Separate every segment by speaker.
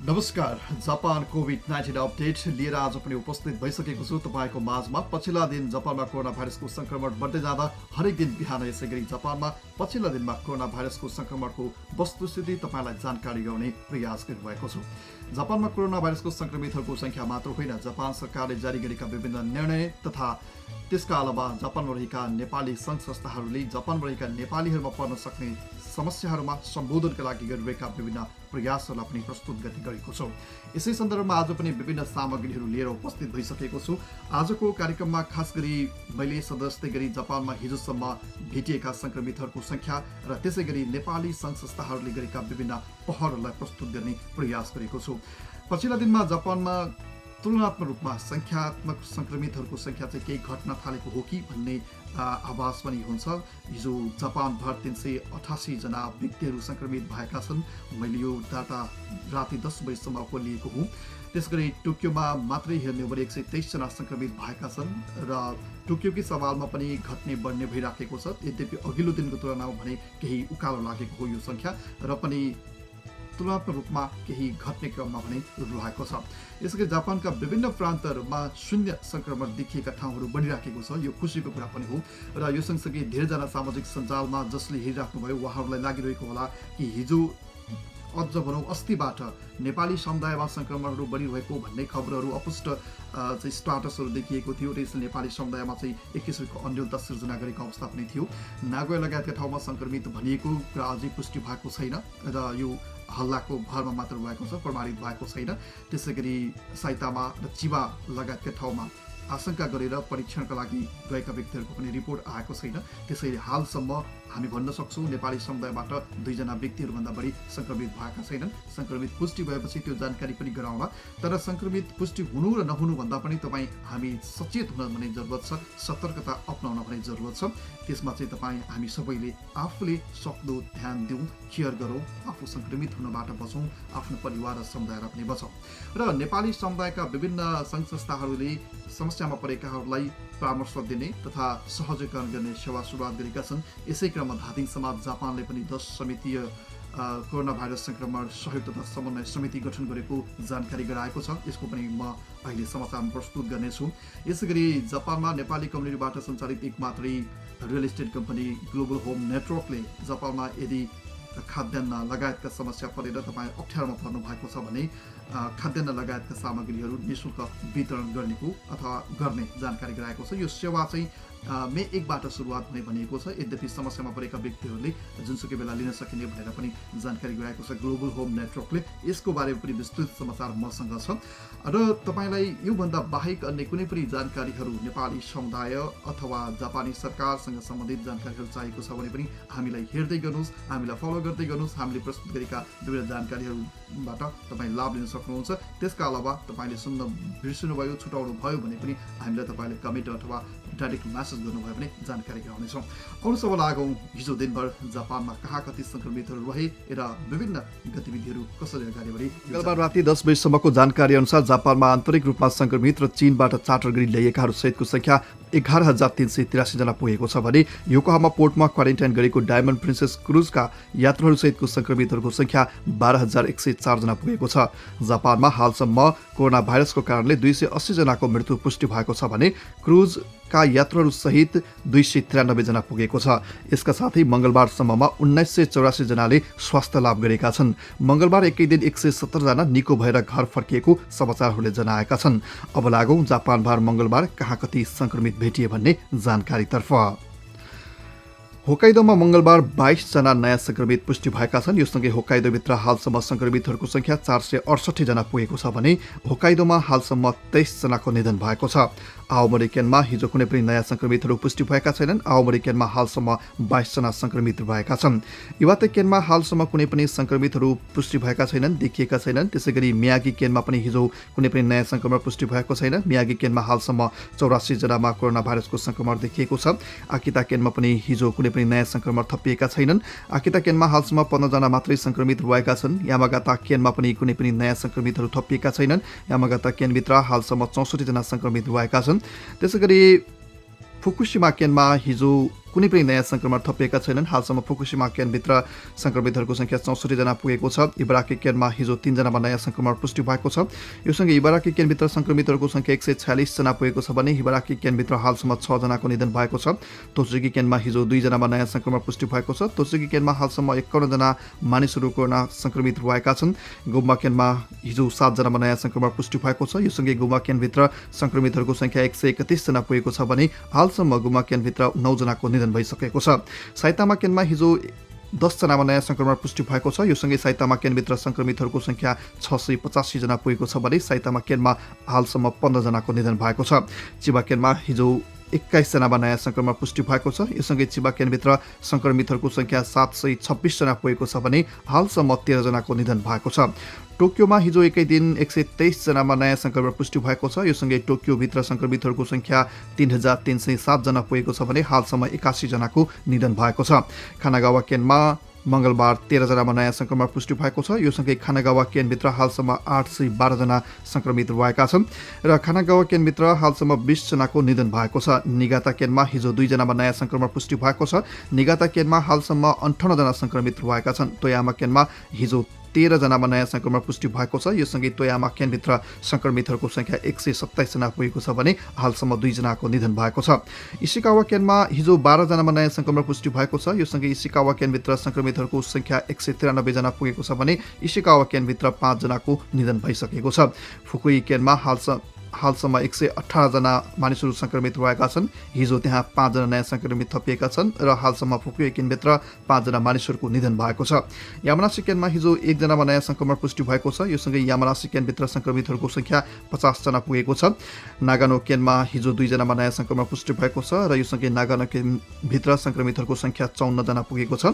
Speaker 1: नमस्कार। Japan COVID-19 update लिएर आज पनि उपस्थित भइसकेको छु तपाईँको माझमा। पछिल्ला दिन जापानमा कोरोना भाइरसको संक्रमण बढ्दै जाँदा हरेक दिन बिहान यसै गरी जापानमा पछिल्ला दिनमा कोरोना भाइरसको संक्रमणको वस्तुस्थिति तपाईँलाई जानकारी गराउने प्रयास गरिरहेको छु। जापानमा कोरोना भाइरसको संक्रमितहरूको संख्या मात्र होइन, जापान सरकारले जारी गरेका विभिन्न निर्णय तथा त्यसका अलावा जापानमा रहेका नेपाली सङ्घ संस्थाहरूले जापानमा रहेका नेपालीहरूमा पर्न सक्ने समस्याहरूमा सम्बोधनका लागि गरिरहेका विभिन्न प्रयासहरूलाई पनि प्रस्तुत गर्ने गरेको छु। यसै सन्दर्भमा आज पनि विभिन्न सामग्रीहरू लिएर उपस्थित भइसकेको छु। आजको कार्यक्रममा खास गरी मैले सदस्यतै गरी जापानमा हिजोसम्म भेटिएका संक्रमितहरूको संख्या र त्यसै गरी नेपाली सङ्घ संस्थाहरूले गरेका विभिन्न पहलहरूलाई प्रस्तुत गर्ने प्रयास गरेको छु। पछिल्ला दिनमा जापानमा तुलनात्मक रूपमा संख्यात्मक संक्रमितहरूको संख्या चाहिँ केही घट्न थालेको हो कि भन्ने आभास पनि हुन्छ। हिजो जापानभर 388 जना व्यक्तिहरू संक्रमित भएका छन्। मैले यो डाटा राति 10 बजीसम्म खोलिएको हुँ। त्यसगरी टोकियोमा मात्रै हेर्ने हो भने 123 जना संक्रमित भएका छन् र टोकियोकै सवालमा पनि घट्ने बढ्ने भइराखेको छ। यद्यपि अघिल्लो दिनको तुलनामा भने केही उकालो लागेको हो यो संख्या र पनि तुलनात्मक रूपमा केही घट्ने क्रममा भने रहेको छ। यसैगरी जापानका विभिन्न प्रान्तहरूमा शून्य संक्रमण देखिएका ठाउँहरू बढिराखेको छ। यो खुसीको कुरा पनि हो र यो सँगसँगै धेरैजना सामाजिक सञ्जालमा जसले हेरिराख्नुभयो उहाँहरूलाई लागिरहेको होला कि हिजो अझ भनौँ अस्तिबाट नेपाली समुदायमा संक्रमणहरू बढिरहेको भन्ने खबरहरू अपुष्ट चाहिँ स्टाटसहरू देखिएको थियो र यसले नेपाली समुदायमा चाहिँ एक किसिमको अन्योलता सिर्जना गरेको अवस्था पनि थियो। नागोया लगायतका ठाउँमा संक्रमित भनिएको कुरा अझै पुष्टि भएको छैन र यो हल्लाको भरमा मात्र भएको छ, प्रमाणित भएको छैन। त्यसै गरी साइतामा र चिबा लगायतका ठाउँमा आशंका गरेर परीक्षणका लागि गएका व्यक्तिहरूको पनि रिपोर्ट आएको छैन। त्यसैले हालसम्म हामी भन्न सक्छौँ नेपाली समुदायबाट 2 जना व्यक्तिहरूभन्दा बढी संक्रमित भएका छैनन्। संक्रमित पुष्टि भएपछि त्यो जानकारी पनि गराउला। तर संक्रमित पुष्टि हुनु र नहुनुभन्दा पनि हामी सचेत हुन भने जरुरत छ, सतर्कता अपनाउन भने जरुरत छ। त्यसमा चाहिँ हामी सबैले आफूले सक्दो ध्यान दिउँ, केयर गरौँ, आफू संक्रमित हुनबाट बचौँ, आफ्नो परिवार र समुदायलाई पनि बचाउँ। र नेपाली समुदायका विभिन्न सङ्घ संस्थाहरूले समस्यामा परेकाहरूलाई परामर्श दिने तथा सहजीकरण गर्ने सेवा सुरुवात गरेका छन्। यसै क्रममा धादिङ समाज जापानले पनि 10 समितीय कोरोना भाइरस संक्रमण सहयोग तथा समन्वय समिति गठन गरेको जानकारी गराएको छ। यसको पनि म अहिले समाचारमा प्रस्तुत गर्नेछु। यसैगरी जापानमा नेपाली कम्युनिटीबाट सञ्चालित एक मात्रै real estate company global home नेटवर्कले जापानमा यदि खाद्यान्न लगायतका समस्या परेर तपाईँ अप्ठ्यारोमा पर्नु भएको छ भने खाद्यान्न लगायतका सामग्रीहरू निःशुल्क वितरण गर्ने जानकारी गराएको छ। यो सेवा चाहिँ मे 1बाट सुरुवात हुने भनिएको छ। यद्यपि समस्यामा परेका व्यक्तिहरूले जुनसुकै बेला लिन सकिने भनेर पनि जानकारी गराएको छ ग्लोबल होम नेटवर्कले। यसको बारेमा पनि विस्तृत समाचार मसँग छ र तपाईँलाई योभन्दा बाहेक अन्य कुनै पनि जानकारीहरू नेपाली समुदाय अथवा जापानी सरकारसँग सम्बन्धित जानकारीहरू चाहिएको छ भने पनि हामीलाई हेर्दै गर्नुहोस्, हामीलाई फलो गर्दै गर्नुहोस्। हामीले प्रस्तुत गरेका विभिन्न जानकारीहरूबाट तपाईँ लाभ लिन सक्नुहुन्छ। त्यसका अलावा तपाईँले सुन्न बिर्सिनुभयो, छुटाउनु भयो भने पनि हामीलाई तपाईँले कमेन्ट अथवा डाइरेक्ट म्यासेज गर्नुभयो भने जानकारी गराउनेछौँ। अरू सब लागौँ हिजो दिनभर जापानमा कहाँ कति संक्रमितहरू रहे र विभिन्न गतिविधिहरू कसरी अगाडि बढे। मंगलबार राति 10 बजीसम्मको जानकारी अनुसार जापानमा आन्तरिक रूपमा संक्रमित र चीनबाट चार्टर गरी ल्याइएकाहरू सहितको संख्या 11,383 जना पुगेको छ भने योकोहामा पोर्टमा क्वारेन्टाइन गरेको डायमन्ड प्रिन्सेस क्रुजका यात्रुहरू सहितको संक्रमितहरूको संख्या 12,104 जना पुगेको छ। जापानमा हालसम्म कोरोना भाइरसको कारणले 280 जनाको मृत्यु पुष्टि भएको छ भने क्रुजका यात्रुहरू सहित 293 जना पुगेको छ। यसका साथै मंगलबारसम्ममा 1984 जनाले स्वास्थ्य लाभ गरेका छन्। मंगलबार एकै दिन 170 जना निको भएर घर फर्किएको समाचारहरूले जनाएका छन्। अब लागौँ जापानभर मंगलबार कहाँ कति संक्रमित भेटिए भन्ने जानकारीतर्फ। होक्काइदोमा मंगलबार 22 जना नयाँ संक्रमित पुष्टि भएका छन्। यो सँगै होक्काइदोभित्र हालसम्म संक्रमितहरूको संख्या 468 जना पुगेको छ भने होक्काइदोमा हालसम्म 23 जनाको निधन भएको छ। आओमरिकेनमा हिजो कुनै पनि नयाँ संक्रमितहरू पुष्टि भएका छैनन्। आओमरिकेनमा हालसम्म 22 जना संक्रमित भएका छन्। इवाते केनमा हालसम्म कुनै पनि संक्रमितहरू पुष्टि भएका छैनन्, देखिएका छैनन्। त्यसैगरी मियागी केनमा पनि हिजो कुनै पनि नयाँ संक्रमण पुष्टि भएको छैन। मियागी केनमा हालसम्म 84 जनामा कोरोना भाइरसको संक्रमण देखिएको छ। आकिता केनमा पनि हिजो कुनै पनि नयाँ संक्रमण थपिएका छैनन्। आकिता केनमा हालसम्म 15 जना मात्रै संक्रमित भएका छन्। यामागाता केनमा पनि कुनै पनि नयाँ संक्रमितहरू थपिएका छैनन्। यामागाता केनभित्र हालसम्म 64 जना संक्रमित भएका छन्। त्यसैगरी फुकुशिमा केनमा हिजो कुनै पनि नयाँ संक्रमण थपिएका छैनन्। हालसम्म फुकुशिमा केनभित्र संक्रमितहरूको संख्या 64 जना पुगेको छ। इबाराकी केनमा हिजो 3 जनामा नयाँ संक्रमण पुष्टि भएको छ। यो सँगै इबाराकी केनभित्र संक्रमितहरूको संख्या 146 जना पुगेको छ भने इबाराकी केनभित्र हालसम्म 6 जनाको निधन भएको छ। तोसुकी केनमा हिजो 2 जनामा नयाँ संक्रमण पुष्टि भएको छ। तोसुकी केनमा हालसम्म 51 जना मानिसहरू कोरोना संक्रमित भएका छन्। गुम्बा केनमा हिजो 7 जनामा नयाँ संक्रमण पुष्टि भएको छ। यो सँगै गुम्बा केनभित्र संक्रमितहरूको संख्या 131 जना पुगेको छ भने हालसम्म गुम्बा केनभित्र 9 जनाको निधन भइसकेको छ। साइतामा केनमा हिजो 10 जनामा नयाँ संक्रमण पुष्टि भएको छ। यो सँगै साइतामा केनभित्र संक्रमितहरूको संख्या 685 जना पुगेको छ भने साइतामा केनमा हालसम्म 15 जनाको निधन भएको छ। चिबा केनमा हिजो 21 जनामा नयाँ संक्रमण पुष्टि भएको छ। यो सँगै चिबा केनभित्र संक्रमितहरूको संख्या 726 जना पुगेको छ भने हालसम्म 13 जनाको निधन भएको छ। टोकियोमा हिजो एकै दिन 123 जनामा नयाँ संक्रमण पुष्टि भएको छ। यो सँगै टोकियोभित्र संक्रमितहरूको संख्या 3307 जना पुगेको छ भने हालसम्म 81 जनाको निधन भएको छ। खानागावा केनमा मङ्गलबार 13 जनामा नयाँ संक्रमण पुष्टि भएको छ। यो सँगै खानागावा केनभित्र हालसम्म 812 जना संक्रमित भएका छन् र खानागावा केनभित्र हालसम्म 20 जनाको निधन भएको छ। निगाता केनमा हिजो 2 जनामा नयाँ संक्रमण पुष्टि भएको छ। निगाता केनमा हालसम्म 58 जना संक्रमित भएका छन्। तोयामा केनमा हिजो 13 जनामा नयाँ संक्रमण पुष्टि भएको छ। यो सँगै तोयामा केनभित्र संक्रमितहरूको संख्या 127 जना पुगेको छ भने हालसम्म 2 जनाको निधन भएको छ। इसिकावा केनमा हिजो 12 जनामा नयाँ संक्रमण पुष्टि भएको छ। यो सँगै इसिकावा केनभित्र संक्रमितहरूको संख्या 193 जना पुगेको छ भने इसिकावा केनभित्र 5 जनाको निधन भइसकेको छ। फुकुई केनमा हालसम्म 118 जना मानिसहरू संक्रमित भएका छन्। हिजो त्यहाँ 5 जना नयाँ संक्रमित थपिएका छन् र हालसम्म फुकुई केनभित्र 5 जना मानिसहरूको निधन भएको छ। यामानासी केनमा हिजो 1 जनामा नयाँ संक्रमण पुष्टि भएको छ। यो सँगै यामानासी केनभित्र संक्रमितहरूको संख्या 50 जना पुगेको छ। नागानो केनमा हिजो 2 जनामा नयाँ संक्रमण पुष्टि भएको छ र यो सँगै नागानो केनभित्र संक्रमितहरूको संख्या 54 जना पुगेको छ।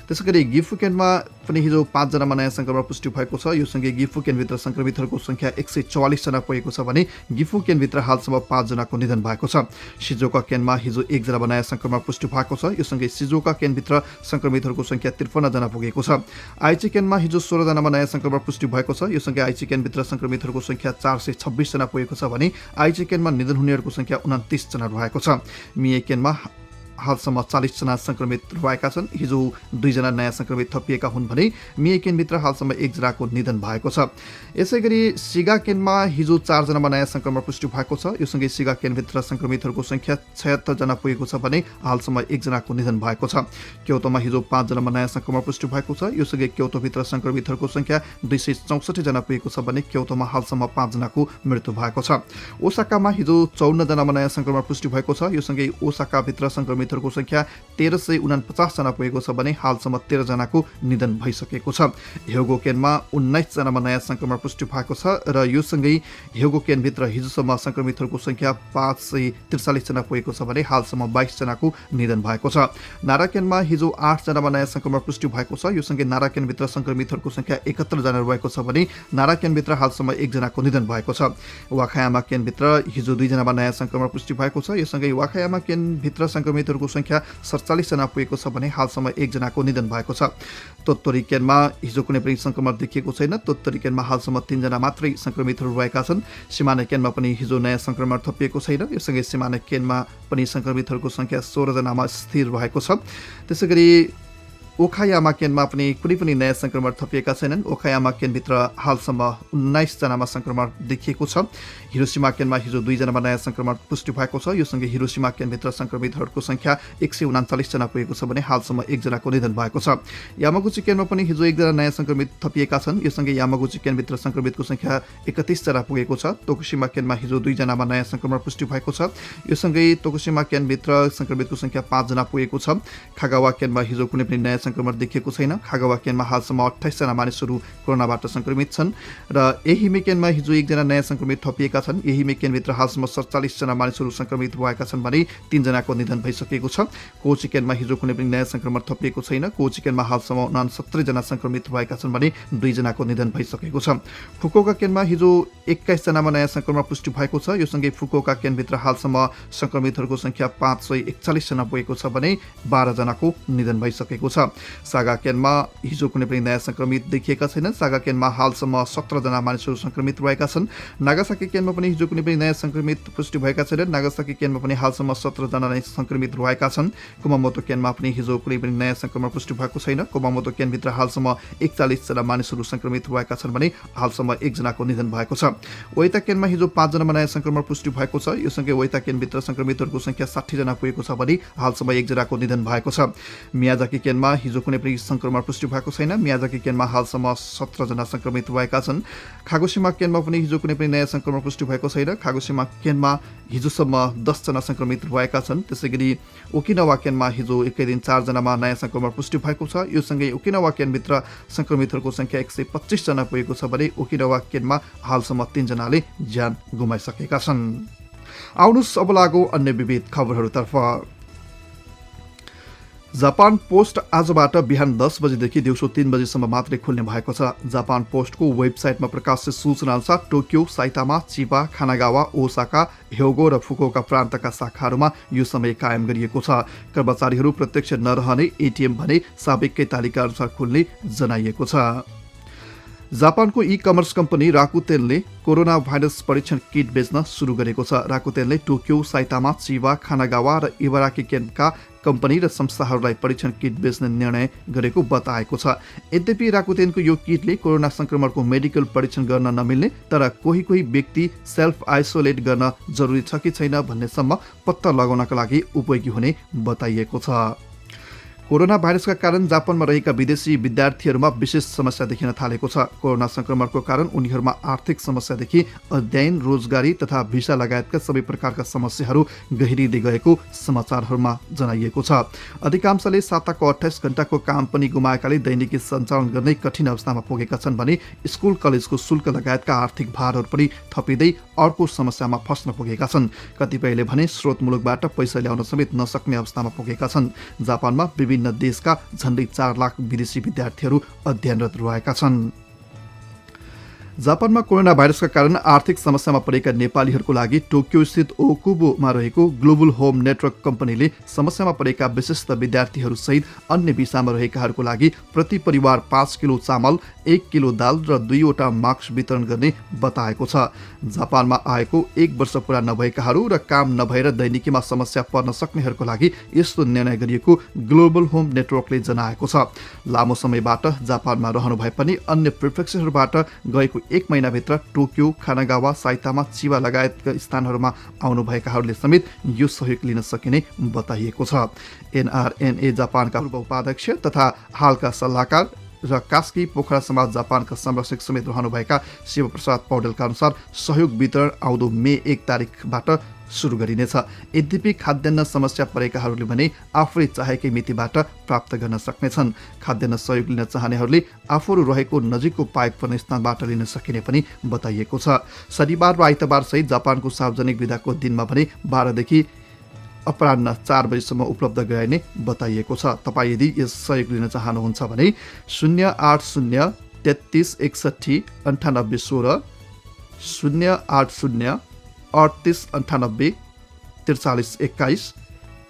Speaker 1: त्यसैगरी गिफु केनमा पनि हिजो 5 जनामा नयाँ संक्रमण पुष्टि भएको छ। यो सँगै गिफु केनभित्र संक्रमितहरूको संख्या 144 जना पुगेको छ भने गिफु केनभित्र हालसम्म 5 जनाको निधन भएको छ। सिजोका केनमा हिजो 1 जनामा नयाँ संक्रमण पुष्टि भएको छ। यो सँगै सिजोका केनभित्र संक्रमितहरूको संख्या 53 जना पुगेको छ। आइची केनमा हिजो 16 जनामा नयाँ संक्रमण पुष्टि भएको छ। यो सँगै आइची केनभित्र संक्रमितहरूको संख्या 426 जना पुगेको छ भने आइची केनमा निधन हुनेहरूको संख्या 29 जना रहेको छ। मिए केनमा हालसम्म 40 जना संक्रमित भएका छन्। हिजो 2 जना नयाँ संक्रमित थपिएका हुन् भने मिए केनभित्र हालसम्म 1 जनाको निधन भएको छ। यसैगरी सिगा केनमा हिजो 4 जनामा नयाँ संक्रमण पुष्टि भएको छ। यो सँगै सिगा केनभित्र संक्रमितहरूको संख्या 76 जना पुगेको छ भने हालसम्म 1 जनाको निधन भएको छ। क्योतोमा हिजो 5 जनामा नयाँ संक्रमण पुष्टि भएको छ। यो सँगै क्योतोभित्र संक्रमितहरूको संख्या 264 जना पुगेको छ भने क्योतोमा हालसम्म 5 जनाको मृत्यु भएको छ। ओसाकामा हिजो 54 जनामा नयाँ संक्रमण पुष्टि भएको छ। यो सँगै ओसाकाभित्र संक्रमितहरूको संख्या 1349 जना पुगेको छ भने हालसम्म 13 जनाको निधन भइसकेको छ। ह्योगो केनमा 19 जनामा नयाँ संक्रमण पुष्टि भएको छ र यो सँगै ह्योगो केनभित्र हिजोसम्म संक्रमितहरूको संख्या 543 जना पुगेको छ भने हालसम्म 22 जनाको निधन भएको छ। नारा केनमा हिजो 8 जनामा नयाँ संक्रमण पुष्टि भएको छ। यो सँगै नारा केनभित्र संक्रमितहरूको संख्या 71 जना रहेको छ भने नारा केनभित्र हालसम्म 1 जनाको निधन भएको छ। वाखायामा केनभित्र हिजो 2 जनामा नयाँ संक्रमण पुष्टि भएको छ। यो सँगै वाखायामा केनभित्र संक्रमितहरूको संख्या 47 जना पुगेको छ भने हालसम्म 1 जनाको निधन भएको छ। तोत्तरी केनमा हिजो कुनै पनि संक्रमण देखिएको छैन। तोत्तरी केनमा हालसम्म 3 जना मात्रै संक्रमितहरू रहेका छन्। सिमाने केनमा पनि हिजो नयाँ संक्रमण थपिएको छैन। यो सँगै सिमाने केनमा पनि संक्रमितहरूको संख्या 16 जनामा स्थिर रहेको छ। त्यसैगरी ओखायामा केनमा पनि कुनै पनि नयाँ संक्रमण थपिएका छैनन्। ओखायामा केनभित्र हालसम्म 19 जनामा संक्रमण देखिएको छ। हिरोसिमा केनमा हिजो 2 जनामा नयाँ संक्रमण पुष्टि भएको छ। यो सँगै हिरोसिमा केनभित्र संक्रमितहरूको संख्या 139 जना पुगेको छ भने हालसम्म 1 जनाको निधन भएको छ। यामागुची केनमा पनि हिजो 1 जना नयाँ संक्रमित थपिएका छन्। यो सँगै यामागुची केनभित्र संक्रमितको संख्या 31 जना पुगेको छ। तोकुशिमा केनमा हिजो 2 जनामा नयाँ संक्रमण पुष्टि भएको छ। यो सँगै तोकुशिमा केनभित्र संक्रमितको संख्या 5 जना पुगेको छ। खागावा केनमा हिजो कुनै पनि नयाँ संक्रमण देखिएको छैन। खागावा केनमा हालसम्म 28 जना मानिसहरू कोरोनाबाट संक्रमित छन् र एहिमे केनमा हिजो 1 जना नयाँ संक्रमित थपिएका छन्। एहिमे केनभित्र हालसम्म 47 जना मानिसहरू संक्रमित भएका छन् भने 3 जनाको निधन भइसकेको छ। कोची केनमा हिजो कुनै पनि नयाँ संक्रमण थपिएको छैन। कोची केनमा हालसम्म 69 जना संक्रमित भएका छन् भने 2 जनाको निधन भइसकेको छ। फुकुओका केनमा हिजो 21 जनामा नयाँ संक्रमण पुष्टि भएको छ। यो सँगै फुकुओका केनभित्र हालसम्म संक्रमितहरूको संख्या 541 जना पुगेको छ भने 12 जनाको निधन भइसकेको छ। सागा केनमा हिजो कुनै पनि नयाँ संक्रमित देखिएका छैनन्। सागा केनमा हालसम्म 17 जना मानिसहरू संक्रमित रहेका छन्। नागासाकी केनमा पनि हिजो कुनै पनि नयाँ संक्रमित पुष्टि भएका छैनन्। नागासाकी केनमा पनि हालसम्म 17 जना नै संक्रमित रहेका छन्। कुमामोतो केनमा पनि हिजो कुनै पनि नयाँ संक्रमण पुष्टि भएको छैन। कुमामोतो केनभित्र हालसम्म 41 जना मानिसहरू संक्रमित रहेका छन् भने हालसम्म 1 जनाको निधन भएको छ। ओइता केनमा हिजो 5 जनामा नयाँ संक्रमण पुष्टि भएको छ। यो सँगै ओइता केनभित्र संक्रमितहरूको संख्या 60 जना पुगेको छ भने हालसम्म 1 जनाको निधन भएको छ। मियाजाकी केनमा हिजो कुनै पनि संक्रमण पुष्टि भएको छैन। मियाजाकी केनमा हालसम्म 17 जना संक्रमित रहेका छन्। खागोसीमा केनमा पनि हिजो कुनै पनि नयाँ संक्रमण पुष्टि भएको छैन। खागोसीमा केनमा हिजोसम्म 10 जना संक्रमित रहेका छन्। त्यसैगरी ओकिनावा केनमा हिजो एकै दिन 4 जनामा नयाँ संक्रमण पुष्टि भएको छ। यो सँगै ओकिनावा केनभित्र संक्रमितहरूको संख्या 125 जना पुगेको छ भने ओकिनावा केनमा हालसम्म 3 जनाले ज्यान गुमाइसकेका छन्। आउनुहोस् अब लागौ अन्य विविध खबरहरूतर्फ। जापान पोस्ट आजबाट बिहान 10 बजेदेखि दिउँसो 3 बजेसम्म मात्रै खुल्ने भएको छ। जापान पोस्टको वेबसाइटमा प्रकाशित सूचनाअनुसार Tokyo, Saitama, Chiba, Kanagawa, Osaka, Hyogo र फुकुओका प्रान्तका शाखाहरूमा यो समय कायम गरिएको छ। कर्मचारीहरू प्रत्यक्ष नरहने एटिएम भने साबिककै तालिका अनुसार खुल्ने जनाइएको छ। जापानको ई-कमर्स कम्पनी राकुतेनले कोरोना भाइरस परीक्षण किट बेच्न सुरु गरेको छ। राकुतेनले टोकियो, साइतामा, चिबा, खानागावा र इबाराकी केनका कम्पनी र संस्थाहरूलाई परीक्षण किट बेच्ने निर्णय गरेको बताएको छ। यद्यपि राकुतेनको यो किटले कोरोना संक्रमणको मेडिकल परीक्षण गर्न नमिल्ने तर कोही व्यक्ति सेल्फ आइसोलेट गर्न जरुरी छ कि छैन भन्नेसम्म पत्ता लगाउनका लागि उपयोगी हुने बताइएको छ। कोरोना भाइरसका कारण जापानमा रहेका विदेशी विद्यार्थीहरूमा विशेष समस्या देखिन थालेको छ। कोरोना संक्रमणको कारण उनीहरूमा आर्थिक समस्यादेखि अध्ययन, रोजगारी तथा भिसा लगायतका सबै प्रकारका समस्याहरू गहिरिँदै गएको समाचारहरूमा जनाइएको छ। अधिकांशले साताको 28 घण्टाको काम पनि गुमाएकाले दैनिकी सञ्चालन गर्नै कठिन अवस्थामा पुगेका छन् भने स्कुल कलेजको शुल्क लगायतका आर्थिक भारहरू पनि थपिँदै अर्को समस्यामा फस्न पुगेका छन्। कतिपयले भने स्रोत मुलुकबाट पैसा ल्याउन समेत नसक्ने अवस्थामा पुगेका छन्। जापानमा विभिन्न देशका झन्डै 4 लाख विदेशी विद्यार्थीहरू अध्ययनरत रहेका छन्। जापानमा कोरोना भाइरसका कारण आर्थिक समस्यामा परेका नेपालीहरूको लागि टोकियो स्थित ओकुबोमा रहेको ग्लोबल होम नेटवर्क कम्पनीले समस्यामा परेका विशिष्ट विद्यार्थीहरूसहित अन्य भिसामा रहेकाहरूको लागि प्रति परिवार 5 किलो चामल, 1 किलो दाल र 2वटा मास्क वितरण गर्ने बताएको छ। जापानमा आएको 1 वर्ष पुरा नभएकाहरू र काम नभएर दैनिकीमा समस्या पर्न सक्नेहरूको लागि यस्तो निर्णय गरिएको ग्लोबल होम नेटवर्कले जनाएको छ। लामो समयबाट जापानमा रहनु भए पनि अन्य प्रिफेक्चरबाट गएको 1 महिनाभित्र टोकियो, खानागावा, साइतामा, चिबा लगायतका स्थानहरूमा आउनुभएकाहरूले समेत यो सहयोग लिन सकिने बताइएको छ। एनआरएनए जापानका पूर्व उपाध्यक्ष तथा हालका सल्लाहकार र कास्की पोखरा समाज जापानका संरक्षक समेत रहनुभएका शिवप्रसाद पौडेलका अनुसार सहयोग वितरण आउँदो मे 1 तारिकबाट सुरु गरिनेछ। यद्यपि खाद्यान्न समस्या परेकाहरूले भने आफूले चाहेकै मितिबाट प्राप्त गर्न सक्नेछन्। खाद्यान्न सहयोग लिन चाहनेहरूले आफूहरू रहेको नजिकको पाइक पर्ने स्थानबाट लिन सकिने पनि बताइएको छ। शनिबार र आइतबार सहित जापानको सार्वजनिक बिदाको दिनमा भने 12 देखि अपराह्न 4 बजेसम्म उपलब्ध गराइने बताइएको छ। तपाईँ यदि यस सहयोग लिन चाहनुहुन्छ भने 080 33 61 98 16 080 38 98 43 21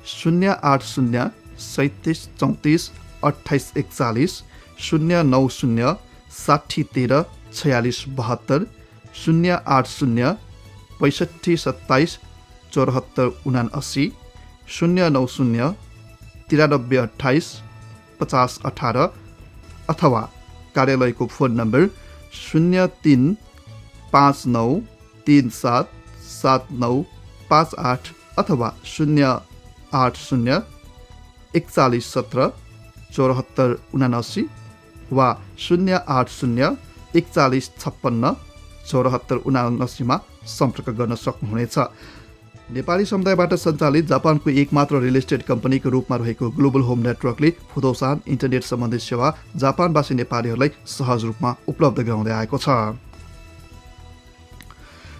Speaker 1: 080 37 34 28 41 090 60 13 46 72 080 65 27 74 79 090 93 28 50 18 अथवा कार्यालयको फोन नम्बर 03 59 37 7958 अथवा 080 41 17 74 79 वा 080 41 56 74 79 मा सम्पर्क गर्न सक्नुहुनेछ। नेपाली समुदायबाट सञ्चालित जापानको एकमात्र रियल एस्टेट कम्पनीको रूपमा रहेको ग्लोबल होम नेटवर्कले फुदौसान, इन्टरनेट सम्बन्धी सेवा जापानवासी नेपालीहरूलाई सहज रूपमा उपलब्ध गराउँदै आएको छ।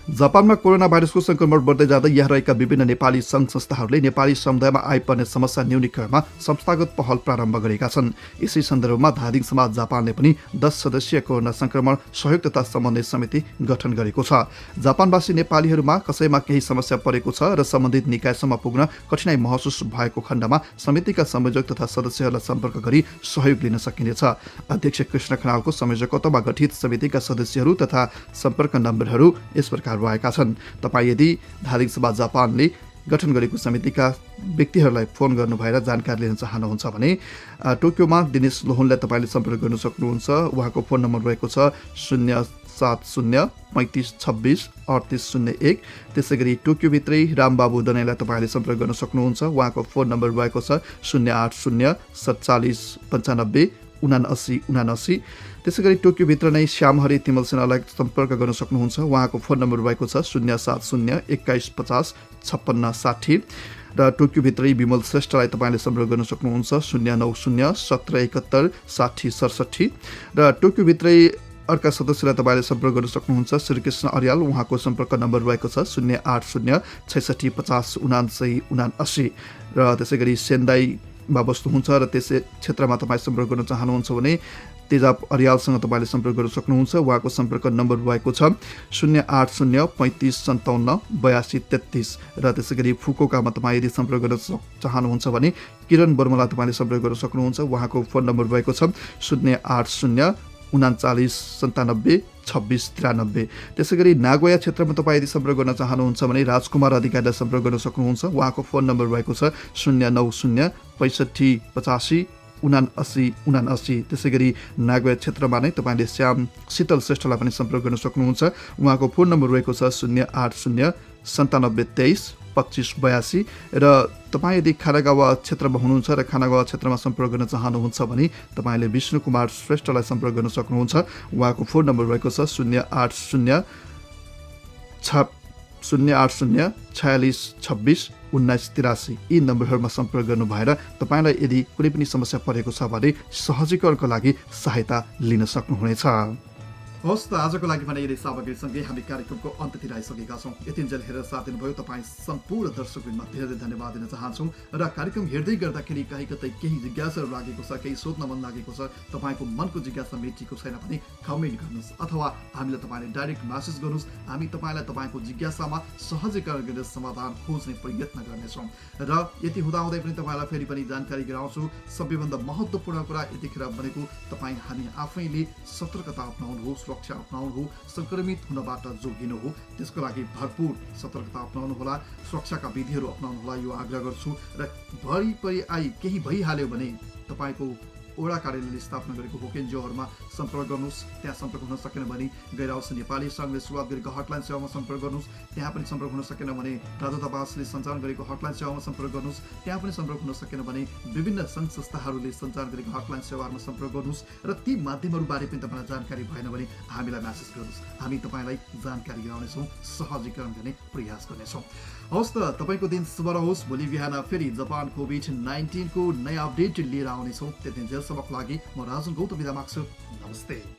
Speaker 1: जापानमा कोरोना भाइरसको संक्रमण बढ्दै जाँदा यहाँ रहेका विभिन्न नेपाली सङ्घ संस्थाहरूले नेपाली समुदायमा आइपर्ने समस्या न्यूनीकरणमा संस्थागत पहल प्रारम्भ गरेका छन्। यसै सन्दर्भमा धादिङ समाज जापानले पनि 10 सदस्यीय कोरोना संक्रमण सहयोग तथा समन्वय समिति गठन गरेको छ। जापानवासी नेपालीहरूमा कसैमा केही समस्या परेको छ र सम्बन्धित निकायसम्म पुग्न कठिनाई महसुस भएको खण्डमा समितिका संयोजक तथा सदस्यहरूलाई सम्पर्क गरी सहयोग लिन सकिनेछ। अध्यक्ष कृष्ण खनालको संयोजकत्वमा गठित समितिका सदस्यहरू तथा सम्पर्क नम्बरहरू यस प्रकार रहेका छन्। तपाईँ यदि धादिङ समाज जापानले गठन गरेको समितिका व्यक्तिहरूलाई फोन गर्नु भएर जानकारी लिन चाहनुहुन्छ भने टोकियोमा दिनेश लोहनलाई तपाईँले सम्पर्क गर्न सक्नुहुन्छ। उहाँको फोन नम्बर रहेको छ 070 35 26 3801। त्यसै गरी टोकियोभित्रै रामबाबु दनाईलाई तपाईँले सम्पर्क गर्न सक्नुहुन्छ। उहाँको फोन नम्बर रहेको छ 080 47 95 79 79। त्यसै गरी टोकियोभित्र नै श्यामहरि तिमल सेनालाई सम्पर्क गर्न सक्नुहुन्छ। उहाँको फोन नम्बर रहेको छ 070 21 50 56 60। र टोकियोभित्रै विमल श्रेष्ठलाई तपाईँले सम्पर्क गर्न सक्नुहुन्छ 090 17 71 60 67। र टोकियोभित्रै अर्का सदस्यलाई तपाईँले सम्पर्क गर्न सक्नुहुन्छ श्रीकृष्ण अर्याल। उहाँको सम्पर्क नम्बर रहेको छ 080 66 50 79 79। र त्यसै गरी सेन्दाईमा बस्नुहुन्छ र त्यसै क्षेत्रमा तपाईँ सम्पर्क गर्न चाहनुहुन्छ भने तेजाब अर्यालसँग तपाईँले सम्पर्क गर्न सक्नुहुन्छ। उहाँको सम्पर्क नम्बर रहेको छ 080 35 57 82 33। र त्यसै गरी फुकुओकामा तपाईँ यदि सम्पर्क गर्न चाहनुहुन्छ भने किरण वर्मालाई तपाईँले सम्पर्क गर्न सक्नुहुन्छ। उहाँको फोन नम्बर रहेको छ 080 39 97 26 93। त्यसै गरी नागोया क्षेत्रमा तपाईँ यदि सम्पर्क गर्न चाहनुहुन्छ भने राजकुमार अधिकारीलाई सम्पर्क गर्न सक्नुहुन्छ। उहाँको फोन नम्बर रहेको छ 090 65 85 79 79। त्यसै गरी नागोया क्षेत्रमा नै तपाईँले श्याम शीतल श्रेष्ठलाई पनि सम्पर्क गर्न सक्नुहुन्छ। उहाँको फोन नम्बर रहेको छ 080 97 23 25 82। र तपाईँ यदि खानागावा क्षेत्रमा हुनुहुन्छ र खानागावा क्षेत्रमा सम्पर्क गर्न चाहनुहुन्छ भने तपाईँले विष्णु कुमार श्रेष्ठलाई सम्पर्क गर्न सक्नुहुन्छ। उहाँको फोन नम्बर रहेको छ 080 46 26 1983। यी नम्बरहरूमा सम्पर्क गर्नु भएर तपाईँलाई यदि कुनै पनि समस्या परेको छ भने सहजीकरणको लागि सहायता लिन सक्नुहुनेछ। हवस् त आजको लागि भने यदि सामग्रीसँगै हामी कार्यक्रमको अन्त्यतिर आइसकेका छौँ। यतिन्जेल हेरेर साथ दिनुभयो तपाईँ सम्पूर्ण दर्शकवृन्दमा धेरै धन्यवाद दिन चाहन्छौँ। र कार्यक्रम हेर्दै गर्दाखेरि कहीँ कतै केही जिज्ञासाहरू लागेको छ, केही सोध्न मन लागेको छ, तपाईँको मनको जिज्ञासा मेटिएको छैन भने कमेन्ट गर्नुहोस् अथवा हामीलाई तपाईँले डाइरेक्ट म्यासेज गर्नुहोस्। हामी तपाईँलाई तपाईँको जिज्ञासामा सहजीकरण गरेर समाधान खोज्ने प्रयत्न गर्नेछौँ। र यति हुँदाहुँदै पनि तपाईँलाई फेरि पनि जानकारी गराउँछु, सबैभन्दा महत्त्वपूर्ण कुरा यतिखेर भनेको तपाईँ हामी आफैले सतर्कता अपनाउनुहोस्, सुरक्षा अपनाउनु हो, संक्रमित हुनबाट जोगिनु हो। त्यसको लागि भरपूर सतर्कता अपनाउनु होला, सुरक्षाका विधिहरू अपनाउनु होला, यो आग्रह गर्छु। र वरिपरि केही भइहाल्यो भने तपाईँको ओडा कार्यालयले स्थापना गरेको होकेन्जोहरूमा सम्पर्क गर्नुहोस्। त्यहाँ सम्पर्क हुन सकेन भने गैर अवश्य नेपाली सङ्घले सुरुवात गरेको हटलाइन सेवामा सम्पर्क गर्नुहोस्। त्यहाँ पनि सम्पर्क हुन सकेन भने राजदूतावासले सञ्चालन गरेको हटलाइन सेवामा सम्पर्क गर्नुहोस्। त्यहाँ पनि सम्पर्क हुन सकेन भने विभिन्न सङ्घ संस्थाहरूले सञ्चालन गरेको हटलाइन सेवाहरूमा सम्पर्क गर्नुहोस्। र ती माध्यमहरूबारे पनि तपाईँलाई जानकारी भएन भने हामीलाई म्यासेज गर्नुहोस्। हामी तपाईँलाई जानकारी गराउनेछौँ, सहजीकरण गर्ने प्रयास गर्नेछौँ। हवस् त तपाईँको दिन शुभ रहोस्। भोलि बिहान फेरि जापान कोभिड-19 को नयाँ अपडेट लिएर आउनेछौँ। त्यतिन्जेलसम्मको लागि म राजन गौतम बिदा माग्छु। नमस्ते।